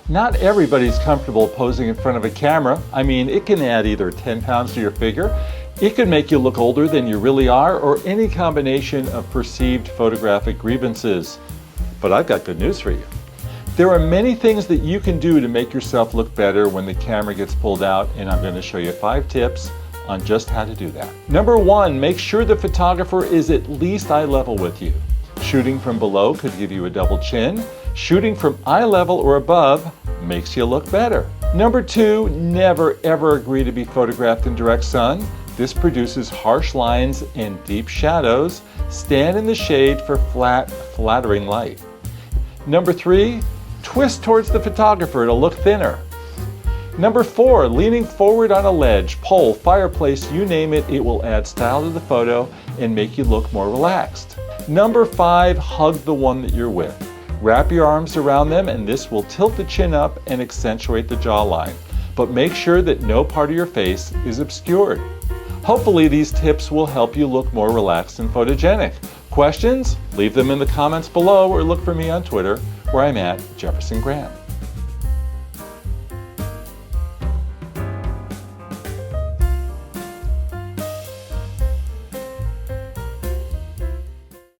Not everybody's comfortable posing in front of a camera. I mean, it can add either 10 pounds to your figure, it could make you look older than you really are, or any combination of perceived photographic grievances. But I've got good news for you. There are many things that you can do to make yourself look better when the camera gets pulled out, and I'm going to show you 5 tips on just how to do that. Number 1, make sure the photographer is at least eye level with you. Shooting from below could give you a double chin. Shooting from eye level or above makes you look better. Number 2, never ever agree to be photographed in direct sun. This produces harsh lines and deep shadows. Stand in the shade for flat, flattering light. Number 3, twist towards the photographer to look thinner. Number 4, leaning forward on a ledge, pole, fireplace, you name it, it will add style to the photo and make you look more relaxed. Number 5, hug the one that you're with. Wrap your arms around them and this will tilt the chin up and accentuate the jawline. But make sure that no part of your face is obscured. Hopefully these tips will help you look more relaxed and photogenic. Questions? Leave them in the comments below or look for me on Twitter where I'm at Jefferson Graham.